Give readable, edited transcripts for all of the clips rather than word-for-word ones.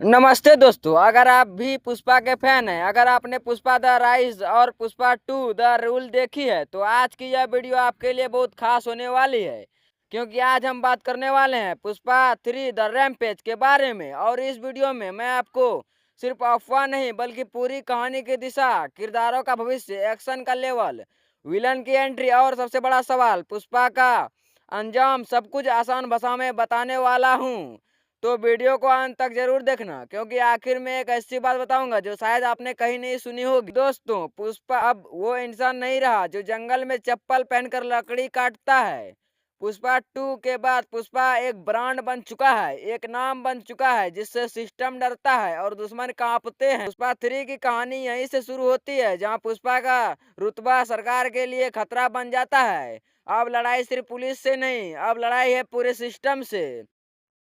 नमस्ते दोस्तों, अगर आप भी पुष्पा के फैन हैं, अगर आपने पुष्पा द राइज और पुष्पा 2 द रूल देखी है तो आज की यह वीडियो आपके लिए बहुत खास होने वाली है। क्योंकि आज हम बात करने वाले हैं पुष्पा 3 द रैम्पेज के बारे में। और इस वीडियो में मैं आपको सिर्फ अफवाह नहीं बल्कि पूरी कहानी की दिशा, किरदारों का भविष्य, एक्शन का लेवल, विलन की एंट्री और सबसे बड़ा सवाल पुष्पा का अंजाम सब कुछ आसान भाषा में बताने वाला हूँ। तो वीडियो को अंत तक जरूर देखना, क्योंकि आखिर में एक ऐसी बात बताऊंगा जो शायद आपने कहीं नहीं सुनी होगी। दोस्तों, पुष्पा अब वो इंसान नहीं रहा जो जंगल में चप्पल पहनकर लकड़ी काटता है। पुष्पा 2 के बाद पुष्पा एक ब्रांड बन चुका है, एक नाम बन चुका है जिससे सिस्टम डरता है और दुश्मन कांपते हैं। पुष्पा 3 की कहानी यहीं से शुरू होती है, जहां पुष्पा का रुतबा सरकार के लिए खतरा बन जाता है। अब लड़ाई सिर्फ पुलिस से नहीं, अब लड़ाई है पूरे सिस्टम से।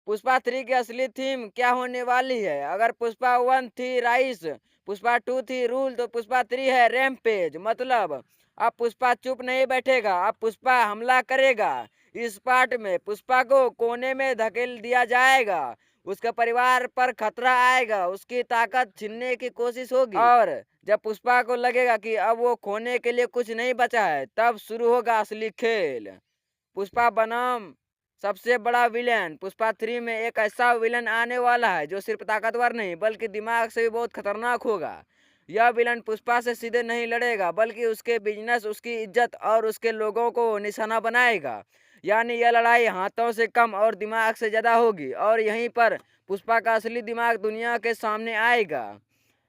पुष्पा 3 की असली थीम क्या होने वाली है? अगर पुष्पा 1 थी राइस, पुष्पा 2 थी रूल, तो पुष्पा 3 है रैम्पेज। मतलब अब पुष्पा चुप नहीं बैठेगा, अब पुष्पा हमला करेगा। इस पार्ट में पुष्पा को कोने में धकेल दिया जाएगा, उसके परिवार पर खतरा आएगा, उसकी ताकत छीनने की कोशिश होगी। और जब पुष्पा को लगेगा कि अब वो खोने के लिए कुछ नहीं बचा है, तब शुरू होगा असली खेल। पुष्पा बनाम सबसे बड़ा विलेन। पुष्पा 3 में एक ऐसा विलन आने वाला है जो सिर्फ ताकतवर नहीं बल्कि दिमाग से भी बहुत खतरनाक होगा। यह विलन पुष्पा से सीधे नहीं लड़ेगा बल्कि उसके बिजनेस, उसकी इज्जत और उसके लोगों को निशाना बनाएगा। यानी यह लड़ाई हाथों से कम और दिमाग से ज्यादा होगी, और यहीं पर पुष्पा का असली दिमाग दुनिया के सामने आएगा।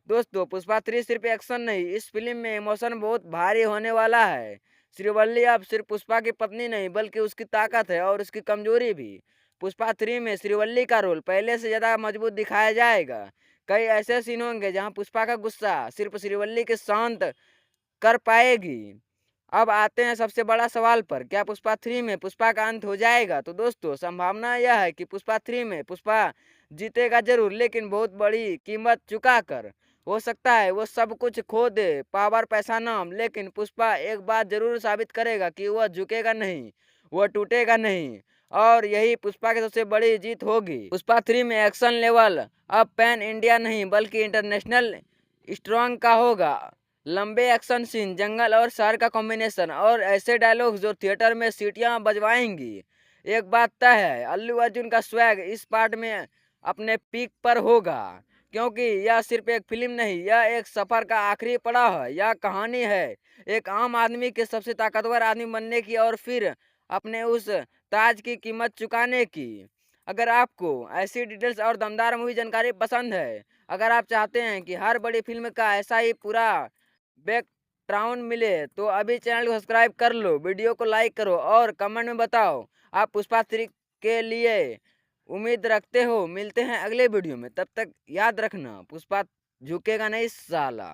दोस्तों, पुष्पा 3 सिर्फ एक्शन नहीं, इस फिल्म में इमोशन बहुत भारी होने वाला है। श्रीवल्ली अब सिर्फ पुष्पा की पत्नी नहीं बल्कि उसकी ताकत है और उसकी कमजोरी भी। पुष्पा 3 में श्रीवल्ली का रोल पहले से ज्यादा मजबूत दिखाया जाएगा। कई ऐसे सीन होंगे जहां पुष्पा का गुस्सा सिर्फ श्रीवल्ली के शांत कर पाएगी। अब आते हैं सबसे बड़ा सवाल पर, क्या पुष्पा 3 में पुष्पा का अंत हो जाएगा? तो दोस्तों, संभावना यह है कि पुष्पा 3 में पुष्पा जीतेगा जरूर, लेकिन बहुत बड़ी कीमत चुका कर। हो सकता है वो सब कुछ खो दे, पावर, पैसा, नाम, लेकिन पुष्पा एक बात जरूर साबित करेगा कि वह झुकेगा नहीं, वह टूटेगा नहीं। और यही पुष्पा की सबसे बड़ी जीत होगी। पुष्पा 3 में एक्शन लेवल अब पैन इंडिया नहीं बल्कि इंटरनेशनल स्ट्रॉन्ग का होगा। लंबे एक्शन सीन, जंगल और शहर का कॉम्बिनेशन, और ऐसे डायलॉग्स जो थिएटर में सीटियां बजवाएंगी। एक बात तय है, अल्लू अर्जुन का स्वैग इस पार्ट में अपने पीक पर होगा। क्योंकि यह सिर्फ एक फिल्म नहीं, यह एक सफर का आखिरी पड़ाव है। यह कहानी है एक आम आदमी के सबसे ताकतवर आदमी बनने की और फिर अपने उस ताज की कीमत चुकाने की। अगर आपको ऐसी डिटेल्स और दमदार मूवी जानकारी पसंद है, अगर आप चाहते हैं कि हर बड़ी फिल्म का ऐसा ही पूरा बैकग्राउंड मिले, तो अभी चैनल को सब्सक्राइब कर लो, वीडियो को लाइक करो और कमेंट में बताओ आप पुष्पा 3 के लिए उम्मीद रखते हो। मिलते हैं अगले वीडियो में, तब तक याद रखना पुष्पा झुकेगा नहीं साला।